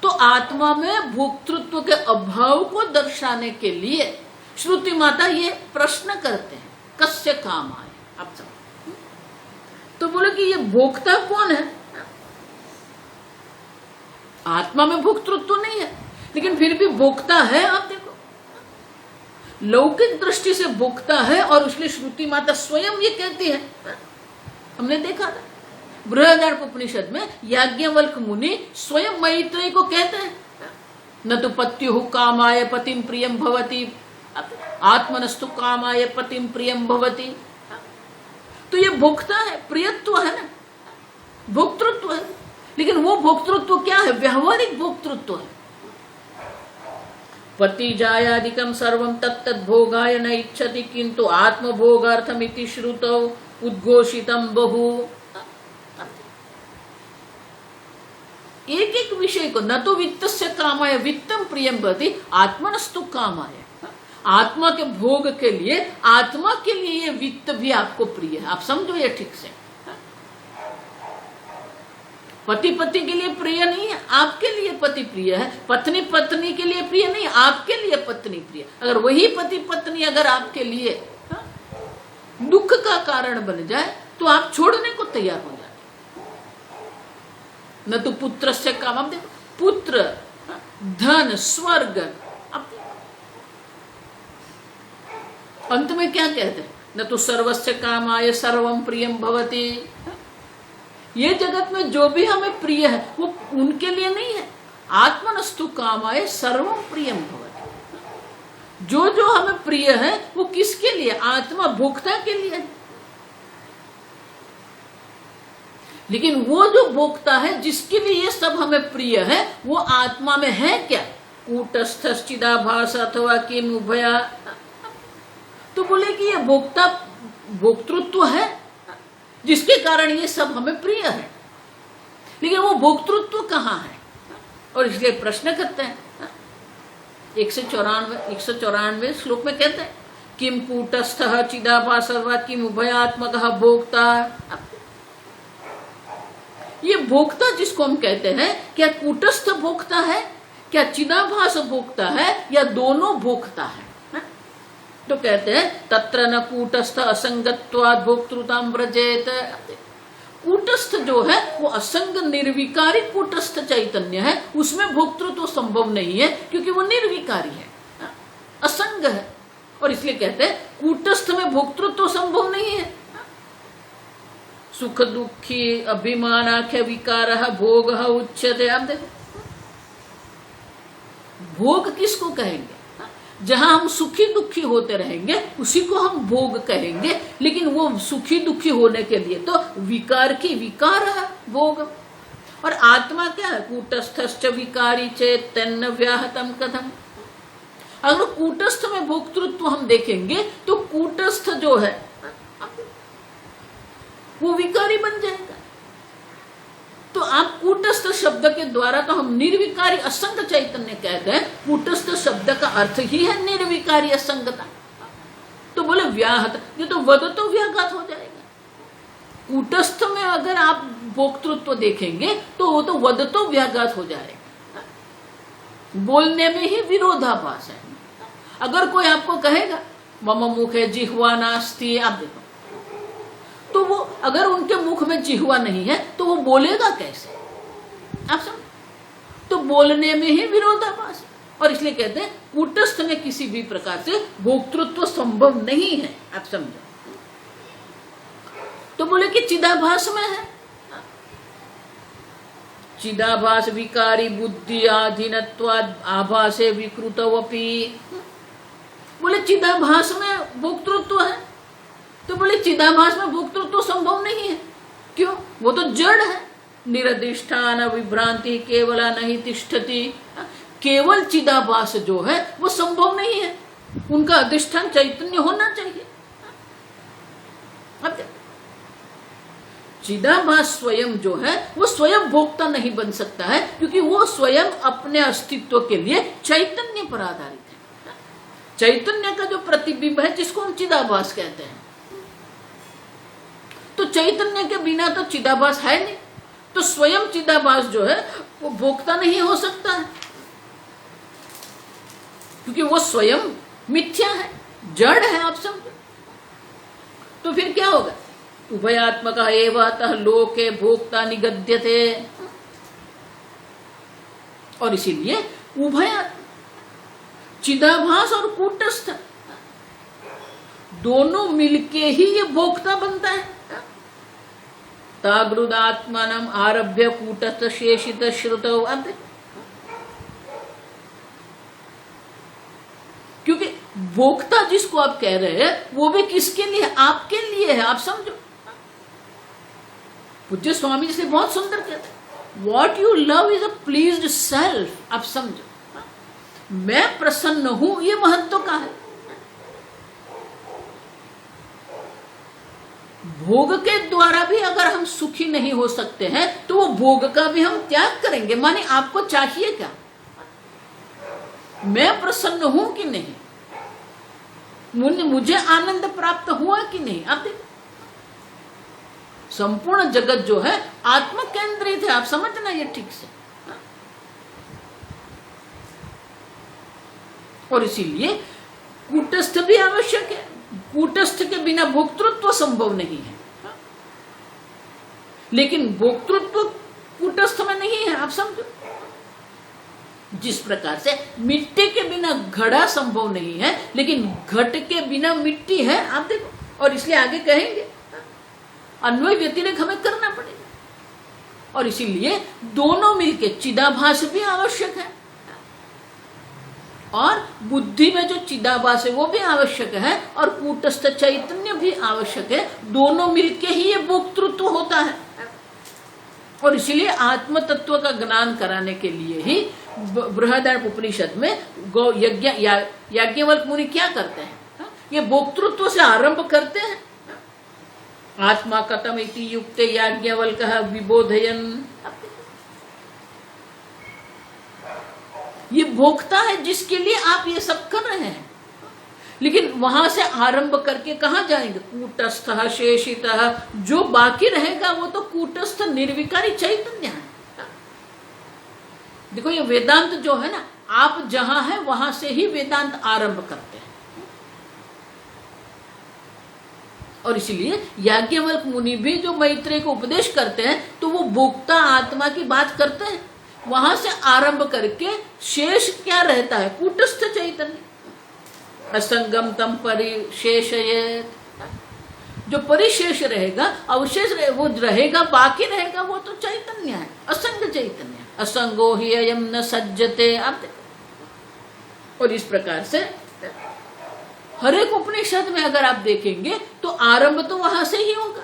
तो आत्मा में भोक्तृत्व के अभाव को दर्शाने के लिए श्रुति माता ये प्रश्न करते हैं कस्य कामाय, आप समझो। तो बोले कि ये भोक्ता कौन है, आत्मा में भोक्तृत्व नहीं है लेकिन फिर भी भोक्ता है। आप देखो लौकिक दृष्टि से भोक्ता है और इसलिए श्रुति माता स्वयं ये कहती है। हमने देखा था बृहदारण्यकोपनिषद में याज्ञवल्क्य मुनि स्वयं मैत्रेयी को कहते हैं न तो पत्युः कामाय पतिं प्रियं भवति आत्मनस्तु कामाय पतिं प्रियं भवति। तो ये भोक्ता है, प्रियत्व है ना, भोक्तृत्व है, लेकिन वो भोक्तृत्व क्या है, व्यावहारिक भोक्तृत्व है। पति जायादिकं सर्वं तत्तद् भोगाय न इच्छति किंतु आत्मभोगार्थमिति श्रुतौ उद्घोषितं बहु। एक एक विषय को न तो वित्तस्य कामाय वित्तम प्रियं भवति आत्मनस्तु कामाय, आत्मा के भोग के लिए, आत्मा के लिए ये वित्त भी आपको प्रिय है। आप समझो ये ठीक से, पति पति के लिए प्रिय नहीं है, आपके लिए पति प्रिय है, पत्नी पत्नी के लिए प्रिय नहीं, आपके लिए पत्नी प्रिय। अगर वही पति पत्नी अगर आपके लिए दुख का कारण बन जाए तो आप छोड़ने को तैयार हो जाए। न तो पुत्र से काम, आप देखो पुत्र, धन, स्वर्ग, अब अंत में क्या कहते हैं, न तो सर्वस्य कामाय सर्वं प्रियं भवति। ये जगत में जो भी हमें प्रिय है वो उनके लिए नहीं है, आत्मनस्तु कामाय सर्वं प्रियं भवति। जो जो हमें प्रिय है वो किसके लिए, आत्मा भोक्ता के लिए। लेकिन वो जो भोक्ता है जिसके लिए ये सब हमें प्रिय है वो आत्मा में है क्या, कूटस्थश्चिदाभास अथवा किम उभया। तो बोले कि ये भोक्ता भोक्तृत्व है जिसके कारण ये सब हमें प्रिय है, लेकिन वो भोक्तृत्व कहाँ है। और इसलिए प्रश्न करते हैं 194 श्लोक में कहते हैं किम कूटस्थः चिदाभासर्वा किम उभयात्मकः भोक्ता। ये भोक्ता जिसको हम कहते हैं, क्या कूटस्थ भोक्ता है, क्या चिदाभास भोक्ता है, या दोनों भोक्ता है। तो कहते हैं तत्र न कूटस्थ असंगत्वात् भोक्तृतां व्रजेत। कूटस्थ जो है वो असंग निर्विकारी कूटस्थ चैतन्य है, उसमें भोक्तृत्व संभव नहीं है क्योंकि वो निर्विकारी है, असंग है। और इसलिए कहते हैं कूटस्थ में भोक्तृत्व संभव नहीं है। सुख दुखी अभिमानाख्य विकारः भोगः उच्यते। आप देखो भोग किसको कहेंगे, जहां हम सुखी दुखी होते रहेंगे उसी को हम भोग कहेंगे। लेकिन वो सुखी दुखी होने के लिए तो विकार की विकार है भोग। और आत्मा क्या है, कूटस्थश्च विकारी चेत तन्न व्याहतम कथम। अगर कूटस्थ में भोक्तृत्व हम देखेंगे तो कूटस्थ जो है वो विकारी बन जाएगा। तो आप कूटस्थ शब्द के द्वारा तो हम निर्विकारी असंग चैतन्य कहते हैं, कूटस्थ शब्द का अर्थ ही है निर्विकारी असंगता। तो बोले व्याहत, ये तो वद तो व्याघात हो जाएगा। कूटस्थ में अगर आप भोक्तृत्व देखेंगे तो वो तो वद तो व्याघात हो जाएगा, बोलने में ही विरोधाभास है। अगर कोई आपको कहेगा मम मुखे जिह्वा नास्ति, आप देखो तो वो अगर उनके मुख में जिह्वा नहीं है तो वो बोलेगा कैसे, आप समझ। तो बोलने में ही विरोधाभास है। और इसलिए कहते हैं कूटस्थ में किसी भी प्रकार से भोक्तृत्व संभव नहीं है। आप समझो। तो बोले कि चिदाभास में है, चिदाभास विकारी बुद्धि आधीनत्वाद आभासे विकृतवपि। बोले चिदाभास में भोक्तृत्व है, तो बोले चिदाभास में भोक्तृत्व संभव नहीं है। क्यों? वो तो जड़ है। निरधिष्ठान विभ्रांति केवला नहीं तिष्ठति। केवल चिदाभास जो है वो संभव नहीं है, उनका अधिष्ठान चैतन्य होना चाहिए। अब चिदाभास स्वयं जो है वो स्वयं भोक्ता नहीं बन सकता है, क्योंकि वो स्वयं अपने अस्तित्व के लिए चैतन्य पर आधारित है। चैतन्य का जो प्रतिबिंब है जिसको हम चिदाभास कहते हैं, तो चैतन्य के बिना तो चिदाभास है नहीं, तो स्वयं चिदाभास जो है वो भोक्ता नहीं हो सकता है, क्योंकि वो स्वयं मिथ्या है, जड़ है। आप समझो। तो फिर क्या होगा? उभयात्मक एव अतः लोके भोक्ता निगद्यते। और इसीलिए उभयात्मक चिदाभास और कूटस्थ दोनों मिलके ही ये भोक्ता बनता है। ताग्रुदात्मानम आरभ्य कूटस्थ शेषित श्रुतौ। क्योंकि भोक्ता जिसको आप कह रहे हैं वो भी किसके लिए? आपके लिए है। आप समझो। पूज्य स्वामी जी से बहुत सुंदर कहते हैं, what you love is a pleased self. आप समझो, मैं प्रसन्न हूं, ये महत्व का है। भोग के द्वारा भी अगर हम सुखी नहीं हो सकते हैं तो वो भोग का भी हम त्याग करेंगे। माने आपको चाहिए क्या? मैं प्रसन्न हूं कि नहीं, मुझे आनंद प्राप्त हुआ कि नहीं। आप देखो, संपूर्ण जगत जो है आत्म केंद्रित है। आप समझना ये ठीक से। और इसीलिए कूटस्थ भी आवश्यक है। कूटस्थ के बिना भोक्तृत्व संभव नहीं है, लेकिन भोक्तृत्व कूटस्थ में नहीं है। आप समझो। जिस प्रकार से मिट्टी के बिना घड़ा संभव नहीं है, लेकिन घट के बिना मिट्टी है। आप देखो। और इसलिए आगे कहेंगे अन्वय व्यतिरेक हमें करना पड़ेगा। और इसीलिए दोनों मिलके चिदाभास भी आवश्यक है, और बुद्धि में जो चिदाभास है वो भी आवश्यक है, और कूटस्थ चैतन्य भी आवश्यक है। दोनों मिलके ही ये भोक्तृत्व होता है। और इसीलिए आत्म तत्व का ज्ञान कराने के लिए ही बृहदारण्यक उपनिषद में याज्ञवल्क्य मुनि क्या करते हैं? ये भोक्तृत्व से आरंभ करते हैं। आत्मा कथम इति युक्ते याज्ञवल्क्यः विबोधयन्। ये भोक्ता है जिसके लिए आप ये सब कर रहे हैं, लेकिन वहां से आरंभ करके कहां जाएंगे? कूटस्थ शेषित। जो बाकी रहेगा वो तो कूटस्थ निर्विकारी चैतन्य है। देखो, ये वेदांत जो है ना, आप जहां है वहां से ही वेदांत आरंभ करते हैं। और इसलिए याज्ञवल्क्य मुनि भी जो मैत्रेय को उपदेश करते हैं तो वो भोक्ता आत्मा की बात करते हैं। वहां से आरंभ करके शेष क्या रहता है? कूटस्थ चैतन्य। असंगम तम परिशेषयेत्। जो परिशेष रहेगा, अवशेष वो रहेगा, बाकी रहेगा, वो तो चैतन्य है, असंग चैतन्य। असंगो ही अयम न सज्जते। आप देखो। और इस प्रकार से हर एक उपनिषद में अगर आप देखेंगे तो आरंभ तो वहां से ही होगा,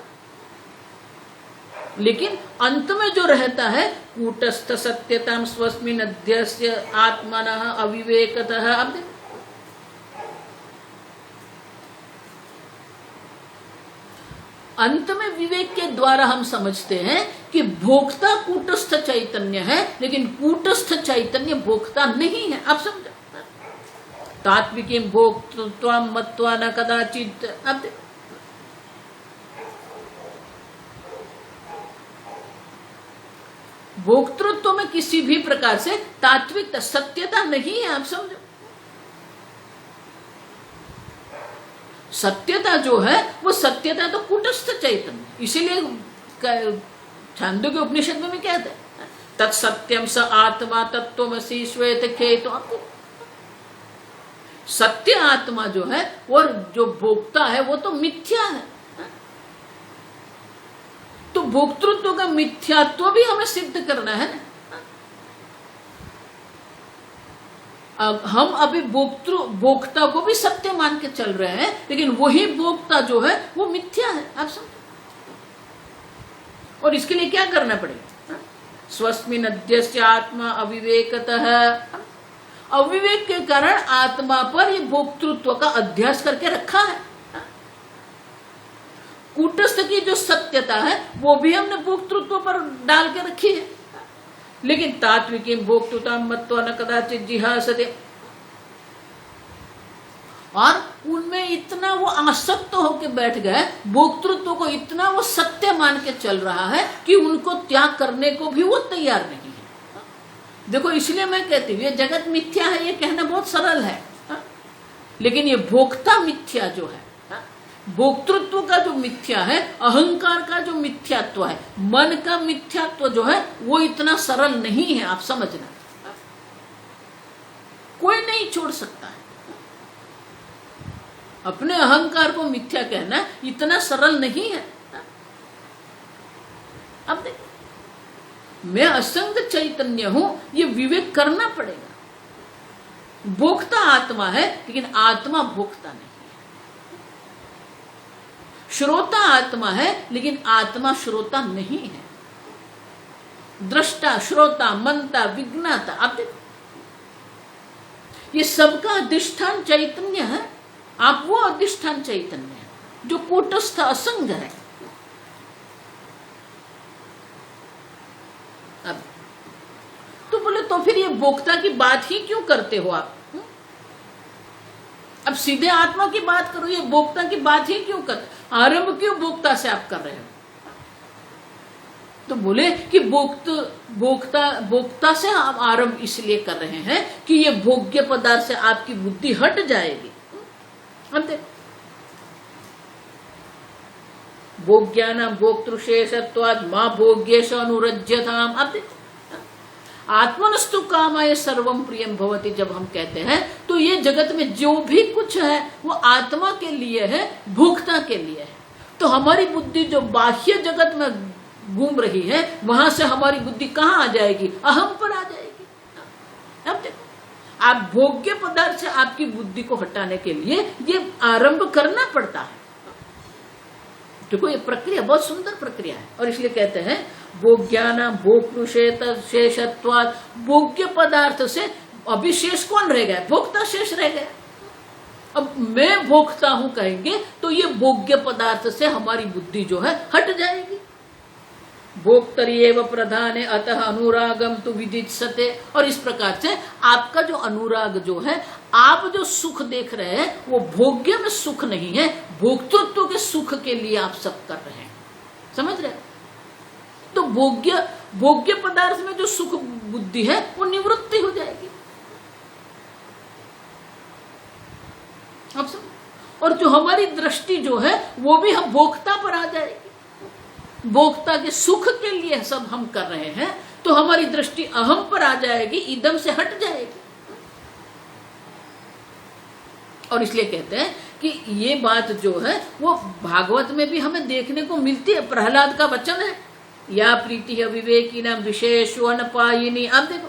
लेकिन अंत में जो रहता है कूटस्थ सत्यताम स्वस्मिन् अध्यस्य आत्मनः अविवेकतः। आप देखो, अंत में विवेक के द्वारा हम समझते हैं कि भोक्ता कूटस्थ चैतन्य है, लेकिन कूटस्थ चैतन्य भोक्ता नहीं है। आप समझो। तात्विकीं भोक्तृत्वं मत्वा न कदाचित्। अब भोक्तृत्व में किसी भी प्रकार से तात्विकता, सत्यता नहीं है। आप समझो। सत्यता जो है वो सत्यता तो कूटस्थ चैतन्य। इसीलिए छांदोग्य उपनिषद में भी कहते हैं तत्सत्यम स आत्मा तत्त्वमसि श्वेत खेतो। सत्य आत्मा जो है और जो भोक्ता है वो तो मिथ्या है। तो भोक्तृत्व का मिथ्यात्व भी हमें सिद्ध करना है ना। हम अभी भोक्ता को भी सत्य मान के चल रहे हैं, लेकिन वही भोक्ता जो है वो मिथ्या है। आप समझो। और इसके लिए क्या करना पड़ेगा? स्वस्मिन् अध्यस्य आत्मा अविवेकतः, अविवेक के कारण आत्मा पर ये भोक्तृत्व का अध्यास करके रखा है। कूटस्थ की जो सत्यता है वो भी हमने भोक्तृत्व पर डाल के रखी है। लेकिन तात्विकी भोक्तृता मत्वा न कदाचित जिहासते, और उनमें इतना वो आसक्त होकर बैठ गए, भोक्तृत्व को इतना वो सत्य मान के चल रहा है कि उनको त्याग करने को भी वो तैयार नहीं है। देखो, इसलिए मैं कहती हूँ ये जगत मिथ्या है, ये कहना बहुत सरल है, लेकिन ये भोक्ता मिथ्या जो है, भोक्तृत्व का जो मिथ्या है, अहंकार का जो मिथ्यात्व है, मन का मिथ्यात्व जो है, वो इतना सरल नहीं है। आप समझना, कोई नहीं छोड़ सकता है। अपने अहंकार को मिथ्या कहना इतना सरल नहीं है। अब देखो, मैं असंग चैतन्य हूं, ये विवेक करना पड़ेगा। भोक्ता आत्मा है, लेकिन आत्मा भोक्ता नहीं। श्रोता आत्मा है, लेकिन आत्मा श्रोता नहीं है। दृष्टा, श्रोता, मनता, विज्ञाता, आप देखो, ये सबका अधिष्ठान चैतन्य है। आप वो अधिष्ठान चैतन्य है जो कूटस्थ असंग है। अब तो बोले, तो फिर ये भोक्ता की बात ही क्यों करते हो आप? अब सीधे आत्मा की बात करो, ये भोक्ता की बात ही क्यों कर? आरंभ क्यों भोक्ता से आप कर रहे हो? तो बोले कि भोक्ता से आप आरंभ इसलिए कर रहे हैं कि ये भोग्य पदार्थ से आपकी बुद्धि हट जाएगी। भोग्यानां भोक्तृशेषत्वात् मा भोग्येषु अनुरज्यताम्। अब देखो, आत्मनस्तु कामाय सर्वम प्रियम भवति जब हम कहते हैं, तो ये जगत में जो भी कुछ है वो आत्मा के लिए है, भोक्ता के लिए है। तो हमारी बुद्धि जो बाह्य जगत में घूम रही है, वहां से हमारी बुद्धि कहाँ आ जाएगी? अहम पर आ जाएगी। अब देखो, आप भोग्य पदार्थ से आपकी बुद्धि को हटाने के लिए ये आरंभ करना पड़ता है। देखो, ये प्रक्रिया बहुत सुंदर प्रक्रिया है, और इसलिए कहते हैं भोग्यानां भोक्तृशेषत्वात्, भोग्य पदार्थ से अभी शेष कौन रह गया? भोक्ता शेष रह गया। अब मैं भोक्ता हूं कहेंगे तो ये भोग्य पदार्थ से हमारी बुद्धि जो है हट जाएगी। भोक्तर्येव प्रधाने अतः अनुरागम तु विदित्सते। और इस प्रकार से आपका जो अनुराग जो है, आप जो सुख देख रहे हैं वो भोग्य में सुख नहीं है, भोक्तृत्व के सुख के लिए आप सब कर रहे हैं। समझ रहे? तो भोग्य पदार्थ में जो सुख बुद्धि है वो निवृत्ति हो जाएगी। आप सब, और जो हमारी दृष्टि जो है वो भी हम भोक्ता पर आ जाएगी। भोक्ता के सुख के लिए सब हम कर रहे हैं, तो हमारी दृष्टि अहम पर आ जाएगी, इदम से हट जाएगी। और इसलिए कहते हैं कि ये बात जो है वो भागवत में भी हमें देखने को मिलती है। प्रहलाद का वचन है, या प्रीति अविवेकी न विशेषो अनपायिनी। अब देखो,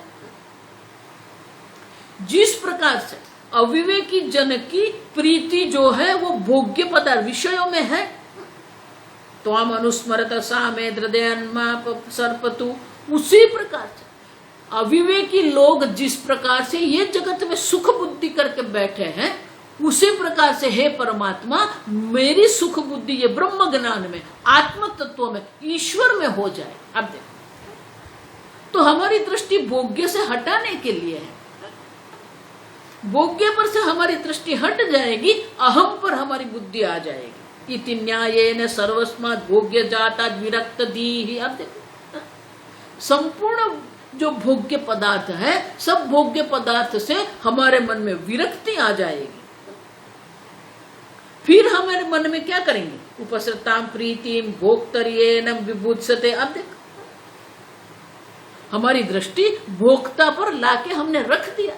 जिस प्रकार से अविवेकी जन की प्रीति जो है वो भोग्य पदार्थ विषयों में है, तो हम अनुस्मरत सामेद हृदयन्मा सर्पतु, उसी प्रकार से अविवेकी लोग जिस प्रकार से ये जगत में सुख बुद्धि करके बैठे हैं, उसी प्रकार से हे परमात्मा, मेरी सुख बुद्धि ये ब्रह्म ज्ञान में, आत्म तत्व में, ईश्वर में हो जाए। अब देखो, तो हमारी दृष्टि भोग्य से हटाने के लिए है। भोग्य पर से हमारी दृष्टि हट जाएगी, अहम पर हमारी बुद्धि आ जाएगी। इति न्यायेन सर्वस्मात् भोग्य जातात् विरक्त दीहि। अब देखो, संपूर्ण जो भोग्य पदार्थ है, सब भोग्य पदार्थ से हमारे मन में विरक्ति आ जाएगी। फिर हमारे मन में क्या करेंगे? उपसृताम प्रीतिम भोक्तर्येन विबुध्सते। अब देखो, हमारी दृष्टि भोक्ता पर लाके हमने रख दिया।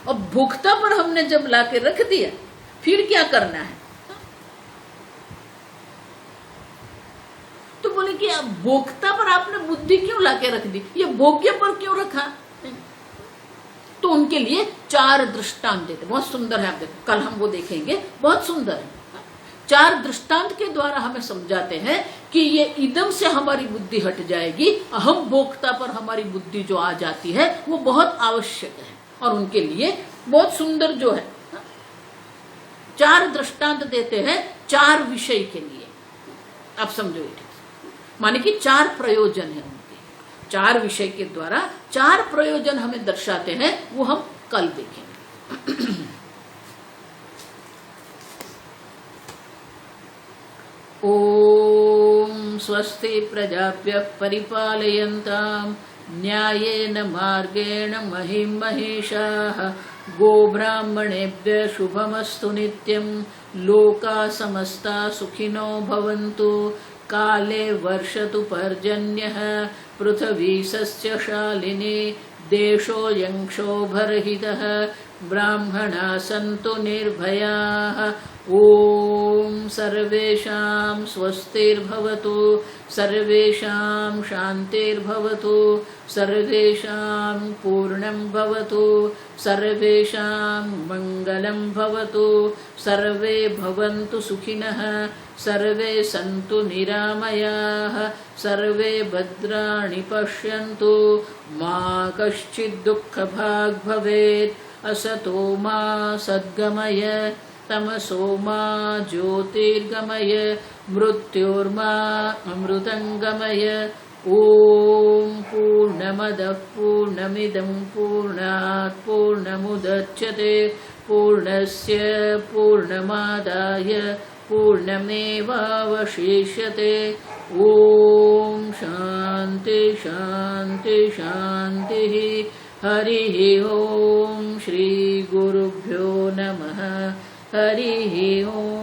अब भोक्ता पर हमने जब लाके रख दिया, फिर क्या करना है? तो बोले कि अब भोक्ता पर आपने बुद्धि क्यों लाके रख दी, ये भोग्य पर क्यों रखा? तो उनके लिए 4 दृष्टांत देते, बहुत सुंदर है। आप देखो, कल हम वो देखेंगे, बहुत सुंदर है। 4 दृष्टांत के द्वारा हमें समझाते हैं कि ये इदम से हमारी बुद्धि हट जाएगी, अहम भोक्ता पर हमारी बुद्धि जो आ जाती है वो बहुत आवश्यक है। और उनके लिए बहुत सुंदर जो है 4 दृष्टांत देते हैं 4 विषय के लिए। आप समझो, माने कि 4 प्रयोजन है उनके, 4 विषय के द्वारा 4 प्रयोजन हमें दर्शाते हैं, वो हम कल देखेंगे। ओम स्वस्ति प्रजाभ्यः परिपालयन्तां न्यायेन मार्गेण महिं महिषाः गोब्राह्मणेभ्यः शुभमस्तु नित्यं लोकाः समस्ताः सुखिनो भवन्तु काले वर्षतु पर्जन्यः पृथिवी सस्यशालिनी देशोऽयं क्षोभरहितः ब्राह्मणाः सन्तु निर्भयाः ओम सर्वेषां स्वस्तिर्भवतु सर्वेषां शान्तिर्भवतु सर्वेषां पूर्णं भवतु सर्वेषां मङ्गलं भवतु सर्वे भवन्तु सुखिनः सर्वे सन्तु निरामयाः सर्वे भद्राणि पश्यन्तु मा कश्चित् दुःखभाग् भवेत् असतो मा सद्गमय तमसो मा ज्योतिर्गमय मृत्योर्मा अमृतंगमय ओम पूर्णमदः पूर्णमिदं पूर्णात् पूर्णमुदच्यते पूर्णस्य पूर्णमादाय पूर्णमेवावशिष्यते ओम शांति शांति शांतिः हरिः ओम श्री गुरुभ्यो नमः हरिः ओम।